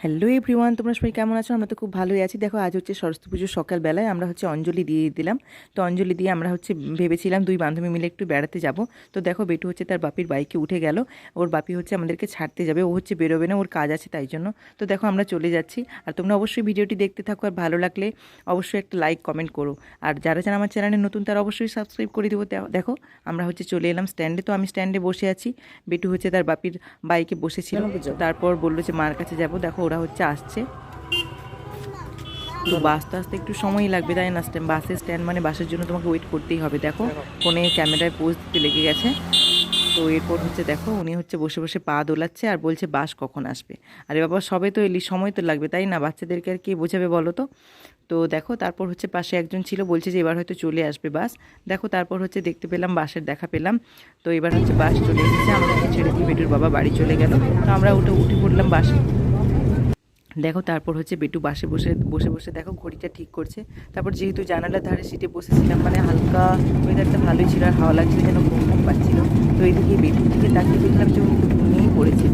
Hello everyone, তোমরা সবাই কেমন আছো? আমরা তো খুব ভালোই আছি। দেখো আজ হচ্ছে সরস্বতী পুজোর সকালবেলায় আমরা হচ্ছে অঞ্জলি দিয়ে দিলাম। তো অঞ্জলি দিয়ে আমরা হচ্ছে ভেবেছিলাম দুই বান্ধবী মিলে একটু বেড়াতে যাব। তো দেখো বেটু হচ্ছে তার বাপির বাইকে উঠে গেল। ওর বাপি হচ্ছে আমাদেরকে ছাড়তে যাবে, ও হচ্ছে বেরোবে না, ওর কাজ আছে তাই জন্য। তো দেখো আমরা চলে যাচ্ছি। আর তোমরা অবশ্যই ভিডিওটি দেখতে থাকো, আর ভালো লাগলে অবশ্যই একটা লাইক কমেন্ট করো। আর যারা যারা আমার চ্যানেলে নতুন তারা অবশ্যই সাবস্ক্রাইব করে দেবো। দেখো আমরা হচ্ছে চলে এলাম স্ট্যান্ডে। তো আমি স্ট্যান্ডে বসে আছি, বেটু হচ্ছে তার বাপির বাইকে বসেছিল। তারপর বললো যে মার কাছে যাব। দেখো ওরা হচ্ছে আসছে। তো বাস তো আসতে একটু সময়ই লাগবে, তাই না? বাসের স্ট্যান্ড মানে বাসের জন্য তোমাকে ওয়েট করতেই হবে। দেখো ফোনে ক্যামেরায় পোজ দিতে লেগে গেছে। তো এরপর হচ্ছে দেখো উনি হচ্ছে বসে বসে পা দোলাচ্ছে আর বলছে বাস কখন আসবে। আরে বাবা সবে তো এলি, সময় তো লাগবে তাই না? বাচ্চাদেরকে আর কে বোঝাবে বলো তো। তো দেখো তারপর হচ্ছে পাশে একজন ছিল, বলছে যে এবার হয়তো চলে আসবে বাস। দেখো তারপর হচ্ছে দেখতে পেলাম বাসের দেখা পেলাম। তো এবার হচ্ছে বাস চলে এসেছে, আমাদেরকে ছেড়ে দিয়ে বেটুর বাবা বাড়ি চলে গেল। তো আমরা উঠে পড়লাম বাসে। দেখো তারপর হচ্ছে বেটু বাসে বসে বসে বসে দেখো ঘড়িটা ঠিক করছে। তারপর যেহেতু জানালার ধারে সিটে বসেছিলাম, মানে হালকা ওয়েদারটা ভালোই ছিল আর হাওয়া লাগছিল, যেন ঘুম ঘুম পাচ্ছিল। তো এইদিকে বেটুর দিকে তাকিয়ে দেখলাম যে উনি তো ঘুমিয়েই পড়েছে।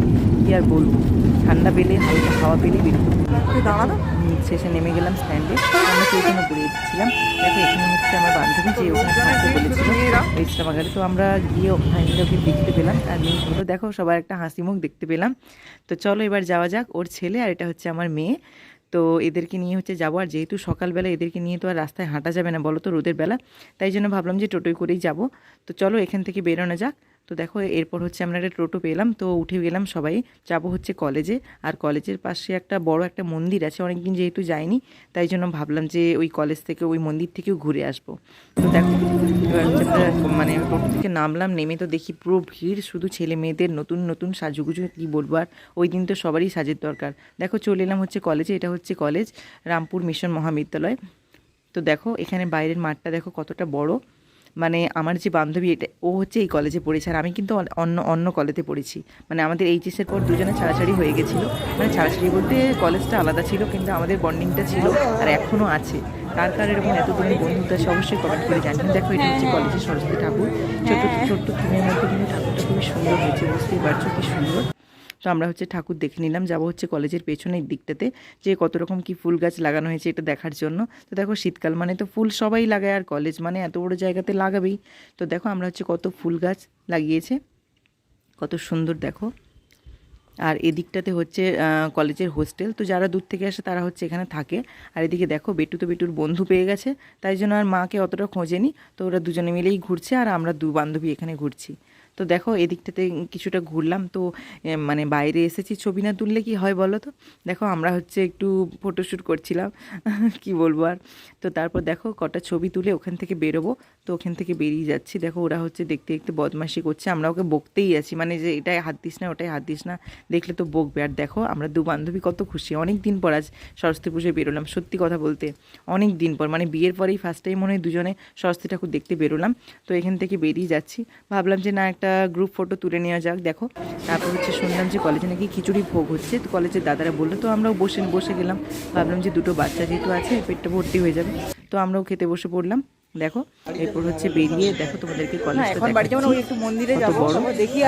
কি আর বলবো, ঠান্ডা পেলে হালকা হাওয়া পেলে বেটু দাঁড়ানো। শেষে নেমে গেলাম স্ট্যান্ডে। আমরা চৈতন্য ঘুরিয়ে দিচ্ছিলাম। দেখো এখানে হচ্ছে আমার বান্ধবী যে ওখানে থাকতে বলেছিল ইস্টামাগারে। তো আমরা গিয়ে ফাইনালি ওকে দেখতে পেলাম আর মেয়ে হলো। দেখো সবার একটা হাসি মুখ দেখতে পেলাম। তো চলো এবার যাওয়া যাক। ওর ছেলে আর এটা হচ্ছে আমার মেয়ে। তো এদেরকে নিয়ে হচ্ছে যাবো। আর যেহেতু সকালবেলা এদেরকে নিয়ে তো আর রাস্তায় হাঁটা যাবে না বলো তো, রোদের বেলা, তাই জন্য ভাবলাম যে টোটোয় করেই যাব। তো চলো এখান থেকে বেরোনো যাক। তো দেখো এরপর হচ্ছে আমরা একটা টোটো পেলাম, তো উঠে গেলাম সবাই। যাব হচ্ছে কলেজে। আর কলেজের পাশে একটা বড় একটা মন্দির আছে, অনেকদিন যেহেতু যাইনি তাই জন্য ভাবলাম যে ওই কলেজ থেকে ওই মন্দির থেকেও ঘুরে আসবো। তো দেখো এবার হচ্ছে আমরা মানে টোটো থেকে নামলাম, নেমে তো দেখি পুরো ভিড়, শুধু ছেলে মেয়েদের নতুন নতুন সাজুগুজু, কী বলবো আর। ওই দিন তো সবারই সাজের দরকার। দেখো চলে এলাম হচ্ছে কলেজে। এটা হচ্ছে কলেজ রামপুর মিশন মহাবিদ্যালয়। তো দেখো এখানে বাইরের মাঠটা দেখো কতটা বড়। মানে আমার যে বান্ধবী, এটা ও হচ্ছে এই কলেজে পড়েছে আর আমি কিন্তু অন্য অন্য কলেজে পড়েছি। মানে আমাদের এইচএসের পর দুজনে ছাড়াছাড়ি হয়ে গেছিলো। মানে ছাড়াছাড়ি বলতে কলেজটা আলাদা ছিল, কিন্তু আমাদের বন্ডিংটা ছিল আর এখনও আছে। কার কার এরকম এতদিনের বন্ধুত্ব আছে অবশ্যই কমেন্ট করে জানিয়ে। দেখো এটা হচ্ছে কলেজের সরস্বতী ঠাকুর। ছোট্ট ছোট্ট থিমের মধ্যে কিন্তু ঠাকুরটা খুবই সুন্দর হয়েছে, বুঝতেই পারছো কি সুন্দর। তো আমরা হচ্ছে ঠাকুর দেখে নিলাম, যাবো হচ্ছে কলেজের পেছনের দিকটাতে, যে কত রকম কি ফুল গাছ লাগানো হয়েছে এটা দেখার জন্য। তো দেখো শীতকাল মানে তো ফুল সবাই লাগায়, আর কলেজ মানে এত বড় জায়গাতে লাগাবেই। তো দেখো আমরা হচ্ছে কত ফুল গাছ লাগিয়েছে, কত সুন্দর দেখো। আর এদিকটাতে হচ্ছে কলেজের হোস্টেল। তো যারা দূর থেকে আসে তারা হচ্ছে এখানে থাকে। আর এদিকে দেখো বেটু তো বেটুর বন্ধু পেয়ে গেছে, তাই জন্য আর মাকে অতটা খোঁজেনি। তো ওরা দুজনে মিলেই ঘুরছে আর আমরা দু বান্ধবী এখানে ঘুরছি। তো দেখো এদিকটাতে কিছুটা ঘুরলাম। তো মানে বাইরে এসেছি, ছবি না তুললে কি হয় বলো তো। দেখো আমরা হচ্ছে একটু ফটোশ্যুট করছিলাম কি বলবো আর। তো তারপর দেখো কটা ছবি তুলে ওখান থেকে বেরোবো। তো ওখান থেকে বেরিয়ে যাচ্ছি। দেখো ওরা হচ্ছে দেখতে দেখতে বদমাশি করছে, আমরা ওকে বকতেই আছি, মানে যে এটাই হাত দিস না ওটাই হাত দিস না, দেখলে তো বকবে। আর দেখো আমরা দু বান্ধবী কত খুশি, অনেক দিন পর আজ সরস্বতী পুজোয় বেরোলাম। সত্যি কথা বলতে অনেক দিন পর, মানে বিয়ের পরেই ফার্স্ট টাইম মনে হয় দুজনে সরস্বতী ঠাকুর দেখতে বেরোলাম। তো এখান থেকে বেরিয়ে যাচ্ছি, ভাবলাম যে না একটা গ্রুপ ফটো তুলে নেওয়া যাক। দেখো তারপর হচ্ছে শুনলাম যে কলেজে নাকি খিচুড়ি ভোগ হচ্ছে। তো কলেজের দাদারা বললো, তো আমরাও বসে গেলাম। ভাবলাম যে দুটো বাচ্চা যেহেতু আছে পেটটা ভর্তি হয়ে যাবে, তো আমরাও খেতে বসে পড়লাম। দেখো এরপর হচ্ছে বেরিয়ে দেখো তোমাদেরকে কলেজটা দেখাচ্ছি কত বড়।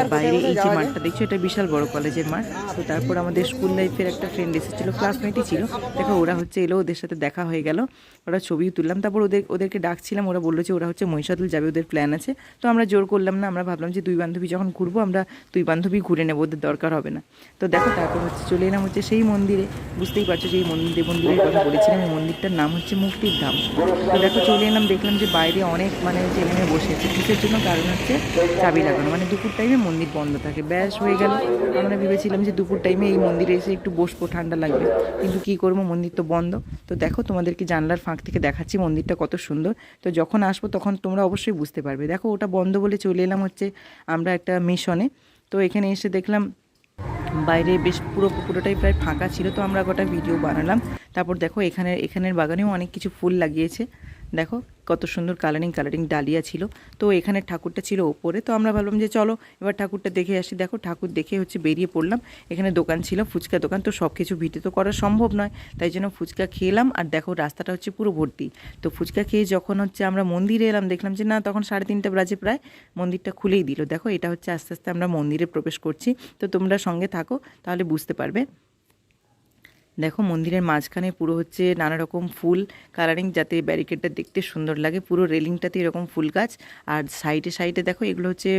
আর বাইরে এই যে মাঠটা দেখছো এটা বিশাল বড় কলেজের মাঠ। তো তারপর আমাদের স্কুল লাইফের একটা ফ্রেন্ড এসেছিলো, ক্লাসমেটই ছিল। দেখো ওরা হচ্ছে এলো, ওদের সাথে দেখা হয়ে গেল, ওরা ছবিও তুললাম। তারপর ওদেরকে ডাকছিলাম, ওরা বললো যে ওরা হচ্ছে মহিষাদল যাবে, ওদের প্ল্যান আছে। তো আমরা জোর করলাম না, আমরা ভাবলাম যে দুই বান্ধবী যখন ঘুরবো আমরা দুই বান্ধবী ঘুরে নেবো, ওদের দরকার হবে না। তো দেখো তারপর হচ্ছে চলে এলাম হচ্ছে সেই মন্দিরে। বুঝতেই পারছো যে এই মন্দিরের কথা বলেছিলাম, এই মন্দিরটার নাম হচ্ছে মুক্তির ধাম। তো দেখো চলে এলাম, দেখলাম যে বাইরে অনেক মানে ছেলে মেয়ে বসে আছে, কিসের জন্য? কারণ হচ্ছে চাবি লাগানো, মানে দুপুর টাইমে মন্দির বন্ধ থাকে। ব্যাস হয়ে গেল। আমরা ভেবেছিলাম যে দুপুর টাইমে এই মন্দিরে এসে একটু বসবো, ঠান্ডা লাগবে, কিন্তু কী করবো, মন্দির তো বন্ধ। তো দেখো তোমাদেরকে জানলার ফাঁক থেকে দেখাচ্ছি মন্দিরটা কত সুন্দর। তো যখন আসবো তখন তোমরা অবশ্যই বুঝতে পারবে। দেখো ওটা বন্ধ বলে চলে এলাম হচ্ছে আমরা একটা মিশনে। তো এখানে এসে দেখলাম বাইরে বেশ পুরোটাই প্রায় ফাঁকা ছিল। তো আমরা গোটা ভিডিও বানালাম। তারপর দেখো এখানের বাগানেও অনেক কিছু ফুল লাগিয়েছে। দেখো কত সুন্দর কালারিং ডালিয়া ছিল। তো এখানে ঠাকুরটা ছিল ওপরে। তো আমরা ভাবলাম যে চলো এবার ঠাকুরটা দেখে আসি। দেখো ঠাকুর দেখে হচ্ছে বেরিয়ে পড়লাম। এখানে দোকান ছিল, ফুচকা দোকান। তো সব কিছু ভিডিও তো করা সম্ভব নয়, তাই জন্য ফুচকা খেলাম। আর দেখো রাস্তাটা হচ্ছে পুরো ভর্তি। তো ফুচকা খেয়ে যখন হচ্ছে আমরা মন্দিরে এলাম, দেখলাম যে না, তখন 3:30 বাজে প্রায়, মন্দিরটা খুলেই দিল। দেখো এটা হচ্ছে আস্তে আস্তে আমরা মন্দিরে প্রবেশ করছি। তো তোমরা সঙ্গে থাকো, তাহলে বুঝতে পারবে। দেখো মন্দিরের মাঝখানে পুরো হচ্ছে নানা রকম ফুল কালারিং, যাতে ব্যারিকেডটা দেখতে সুন্দর লাগে। পুরো রেলিংটাতে এরকম ফুল গাছ, আর সাইডে সাইডে দেখো এগুলো হচ্ছে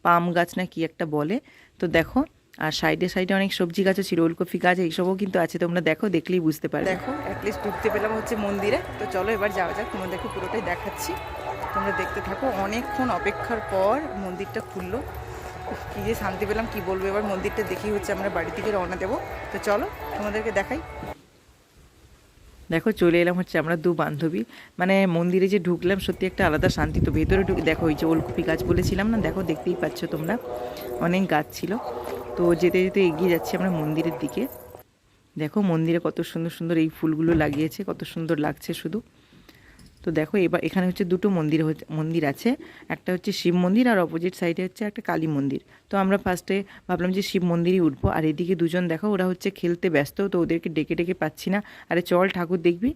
পাম গাছ না কি একটা বলে। তো দেখো, আর সাইডে সাইডে অনেক সবজি গাছও ছিল, ওলকপি গাছ এইসবও কিন্তু আছে। তোমরা দেখো, দেখলেই বুঝতে পারবে। দেখো অ্যাটলিস্ট ঢুকতে পেলাম হচ্ছে মন্দিরে। তো চলো এবার যাওয়া যাক, তোমাদেরকে পুরোটাই দেখাচ্ছি, তোমরা দেখতে থাকো। অনেকক্ষণ অপেক্ষার পর মন্দিরটা খুললো, কী যে শান্তি পেলাম কি বলবো। এবার মন্দিরটা দেখেই হচ্ছে আমরা বাড়ি থেকে রওনা দেবো। তো চলো তোমাদেরকে দেখাই। দেখো চলে এলাম হচ্ছে আমরা দু বান্ধবী, মানে মন্দিরে যে ঢুকলাম সত্যি একটা আলাদা শান্তি। তো ভেতরে ঢুকে দেখো ওই যে ওলকপি গাছ বলেছিলাম না, দেখো দেখতেই পাচ্ছ তোমরা, অনেক গাছ ছিল। তো যেতে যেতে এগিয়ে যাচ্ছি আমরা মন্দিরের দিকে। দেখো মন্দিরে কত সুন্দর সুন্দর এই ফুলগুলো লাগিয়েছে, কত সুন্দর লাগছে শুধু। তো দেখো এবার এখানে হচ্ছে দুটো মন্দির আছে, একটা হচ্ছে শিব মন্দির আর অপোজিট সাইডে হচ্ছে একটা কালী মন্দির। তো আমরা ফার্স্টে ভাবলাম যে শিব মন্দিরই উঠবো, আর এদিকে দুজন দেখো ওরা হচ্ছে খেলতে ব্যস্ত, তো ওদেরকে ডেকে ডেকে পাচ্ছি না। আরে চল ঠাকুর দেখবি,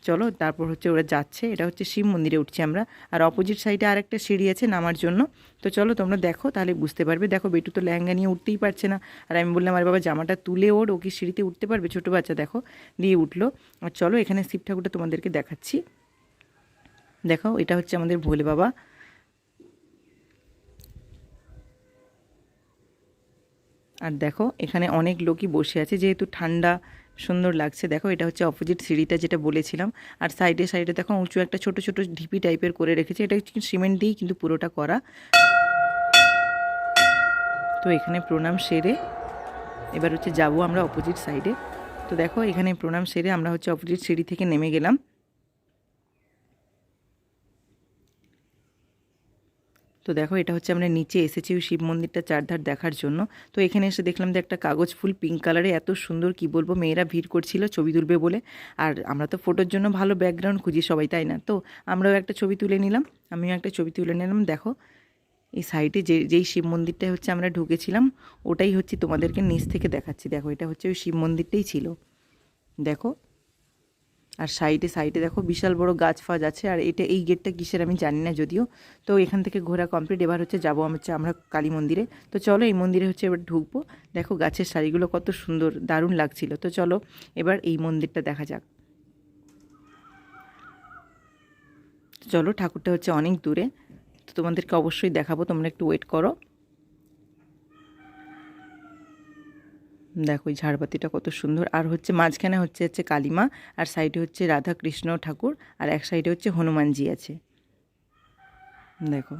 চলো। তারপর হচ্ছে ওরা যাচ্ছে, এটা হচ্ছে শিব মন্দিরে উঠছি আমরা। আর অপোজিট সাইডে আর একটা সিঁড়ি আছে নামার জন্য। তো চলো তোমরা দেখো, তাহলে বুঝতে পারবে। দেখো বেটু তো লেহেঙ্গা নিয়ে উঠতেই পারছে না, আর আমি বললাম আরে বাবা জামাটা তুলে ওর, ও কি সিঁড়িতে উঠতে পারবে, ছোটো বাচ্চা। দেখো দিয়ে উঠলো। আর চলো এখানে শিব ঠাকুরটা তোমাদেরকে দেখাচ্ছি। দেখো এটা হচ্ছে আমাদের ভোলে বাবা। আর দেখো এখানে অনেক লোকই বসে আছে, যেহেতু ঠান্ডা সুন্দর লাগছে। দেখো এটা হচ্ছে অপোজিট সিঁড়িটা যেটা বলেছিলাম। আর সাইডে সাইডে দেখো উঁচু একটা ছোট ছোট ঢিপি টাইপের করে রেখেছে, এটা সিমেন্ট দিয়েই কিন্তু পুরোটা করা। তো এখানে প্রণাম সেরে এবার হচ্ছে যাবো আমরা অপোজিট সাইডে। তো দেখো এখানে প্রণাম সেরে আমরা হচ্ছে অপোজিট সিঁড়ি থেকে নেমে গেলাম। তো দেখো এটা হচ্ছে আমরা নিচে এসেছি ওই শিব মন্দিরটা চারধার দেখার জন্য। তো এখানে এসে দেখলাম যে একটা কাগজ ফুল পিঙ্ক কালারে, এত সুন্দর কি বলবো, মেয়েরা ভিড় করছিল ছবি তুলবে বলে। আর আমরা তো ফটোর জন্য ভালো ব্যাকগ্রাউন্ড খুঁজি সবাই, তাই না? তো আমরাও একটা ছবি তুলে নিলাম, আমিও একটা ছবি তুলে নিলাম। দেখো এই সাইডে যেই শিব মন্দিরটাই হচ্ছে আমরা ঢুকেছিলাম, ওটাই হচ্ছে তোমাদেরকে নিচ থেকে দেখাচ্ছি। দেখো এটা হচ্ছে ওই শিব মন্দিরটাই ছিল, দেখো। আর সাইডে সাইডে দেখো বিশাল বড় গাছ ফাজ আছে। আর এই গেটটা কিসের আমি জানি না যদিও। তো এখান থেকে ঘোরা কমপ্লিট, এবার হচ্ছে যাবো হচ্ছে আমরা কালী মন্দিরে। তো চলো এই মন্দিরে হচ্ছে এবার ঢুকবো। দেখো গাছের সারিগুলো কত সুন্দর, দারুণ লাগছিল। তো চলো এবার এই মন্দিরটা দেখা যাক। চলো ঠাকুরটা হচ্ছে অনেক দূরে, তো তোমাদেরকে অবশ্যই দেখাবো, তোমরা একটু ওয়েট করো। দেখো এই ঝাড়বাতিটা কত সুন্দর। আর হচ্ছে মাঝখানে হচ্ছে কালীমা, আর সাইডে হচ্ছে রাধা কৃষ্ণ ঠাকুর, আর এক সাইডে হচ্ছে হনুমানজি আছে। দেখো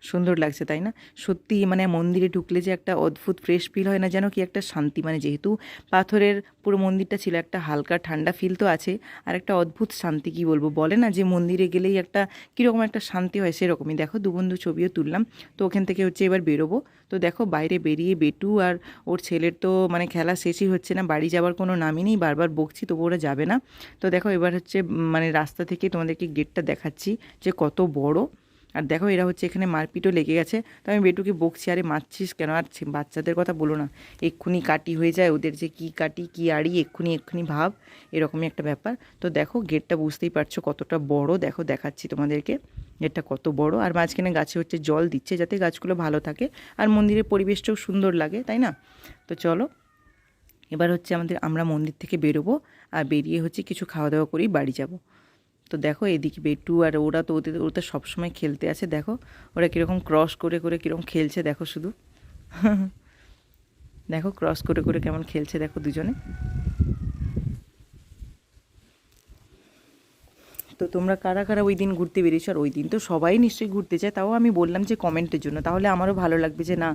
সুন্দর লাগছে তাই না? সত্যি মানে মন্দিরে ঢুকলে যে একটা অদ্ভুত ফ্রেশ ফিল হয় না, যেন কি একটা শান্তি। মানে যেহেতু পাথরের পুরো মন্দিরটা ছিল, একটা হালকা ঠান্ডা ফিল তো আছে, আর একটা অদ্ভুত শান্তি। কি বলবো, বলে না যে মন্দিরে গেলেই একটা কীরকম একটা শান্তি হয়, সেরকমই। দেখো দু বন্ধু ছবিও তুললাম। তো ওখান থেকে হচ্ছে এবার বেরোবো। তো দেখো বাইরে বেরিয়ে বেটু আর ওর ছেলের তো মানে খেলা শেষই হচ্ছে না, বাড়ি যাওয়ার কোনো নামই নেই, বারবার বকছি তবু ওরা যাবে না। তো দেখো এবার হচ্ছে মানে রাস্তা থেকে তোমাদেরকে গেটটা দেখাচ্ছি যে কত বড়। আর দেখো এরা হচ্ছে এখানে মারপিটও লেগে গেছে। তো আমি বেটুকে বকছি, আরে মারছিস কেন? আর বাচ্চাদের কথা বলো না, এক্ষুনি কাটি হয়ে যায় ওদের, যে কি কাটি কি আড়ি, এক্ষুনি ভাব, এরকমই একটা ব্যাপার। তো দেখো গেটটা বুঝতেই পারছো কতটা বড়। দেখো দেখাচ্ছি তোমাদেরকে গেটটা কত বড়। আর মাঝখানে গাছে হচ্ছে জল দিচ্ছে যাতে গাছগুলো ভালো থাকে, আর মন্দিরের পরিবেশটাও সুন্দর লাগে, তাই না? তো চলো এবার হচ্ছে আমরা মন্দির থেকে বেরোবো, আর বেরিয়ে হচ্ছে কিছু খাওয়া দাওয়া করেই বাড়ি যাব। তো দেখো এদিকে বেটু আর ওরা তো ওরা সবসময় খেলতে আছে। দেখো ওরা কীরকম ক্রস করে করে কীরকম খেলছে, দেখো শুধু দেখো ক্রস করে করে কেমন খেলছে দেখো দুজনে। তো তোমরা কারা কারা ওই দিন ঘুরতে বেরিয়েছো? আর ওই দিন তো সবাই নিশ্চয়ই ঘুরতে চায়, তাও আমি বললাম যে কমেন্টের জন্য, তাহলে আমারও ভালো লাগবে যে না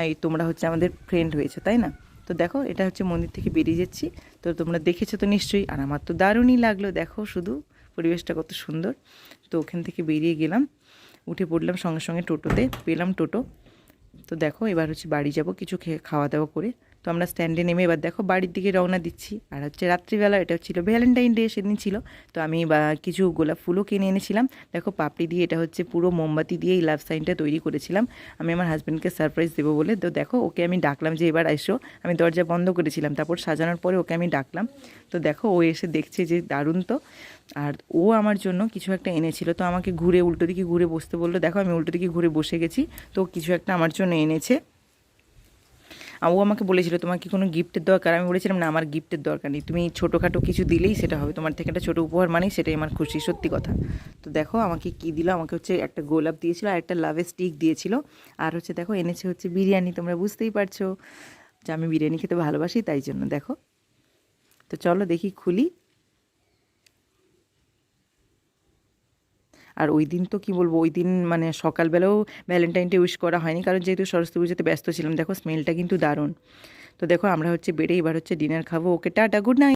এই তোমরা হচ্ছে আমাদের ফ্রেন্ড হয়েছে, তাই না? তো দেখো এটা হচ্ছে মন্দির থেকে বেরিয়ে যাচ্ছি। তো তোমরা দেখেছো তো নিশ্চয়ই, আর আমার তো দারুণই লাগলো। দেখো শুধু পরিবেশটা কত সুন্দর। তো ওখান থেকে বেরিয়ে গেলাম, উঠে পড়লাম সঙ্গে সঙ্গে টোটোতে, পেলাম টোটো। তো দেখো এবার হচ্ছে বাড়ি যাব কিছু খাওয়া দাওয়া করে। তো আমরা স্ট্যান্ডে নেমে এবার দেখো বাড়ির দিকে রওনা দিচ্ছি। আর হচ্ছে রাত্রিবেলা, এটা ছিল ভ্যালেন্টাইন ডে সেদিন ছিল। তো আমি কিছু গোলাপ ফুলও কিনে এনেছিলাম। দেখো পাপড়ি দিয়ে, এটা হচ্ছে পুরো মোমবাতি দিয়ে এই লাভ সাইনটা তৈরি করেছিলাম আমি আমার হাজব্যান্ডকে সারপ্রাইজ দেবো বলে। তো দেখো ওকে আমি ডাকলাম যে এবার এসো, আমি দরজা বন্ধ করেছিলাম, তারপর সাজানোর পরে ওকে আমি ডাকলাম। তো দেখো ও এসে দেখছে যে দারুণ তো। আর ও আমার জন্য কিছু একটা এনেছিল, তো আমাকে উল্টো দিকে ঘুরে বসতে বললো। দেখো আমি উল্টো দিকে ঘুরে বসে গেছি, তো কিছু একটা আমার জন্য এনেছে। ও আমাকে বলেছিল তোমার কি কোনো গিফটের দরকার, আমি বলেছিলাম না আমার গিফটের দরকার নেই, তুমি ছোটোখাটো কিছু দিলেই সেটা হবে, তোমার থেকে একটা ছোটো উপহার মানেই সেটাই আমার খুশি, সত্যি কথা। তো দেখো আমাকে কি দিল, আমাকে হচ্ছে একটা গোলাপ দিয়েছিল আর একটা লাভের স্টিক দিয়েছিল, আর হচ্ছে দেখো এনেছে হচ্ছে বিরিয়ানি, তোমরা বুঝতেই পারছো যে আমি বিরিয়ানি খেতে ভালোবাসি তাই জন্য। দেখো তো চলো দেখি খুলি। আর ওই দিন তো কি বলবো, ওই দিন মানে সকালবেলাও ভ্যালেন্টাইন ডে উইশ করা হয়নি, কারণ যেহেতু সরস্বতী পুজোতে ব্যস্ত ছিলাম। দেখো স্মেলটা কিন্তু দারুণ। তো দেখো আমরা হচ্ছে বেড়ে এবার হচ্ছে ডিনার খাবো। ওকে টাটা, গুড নাইট।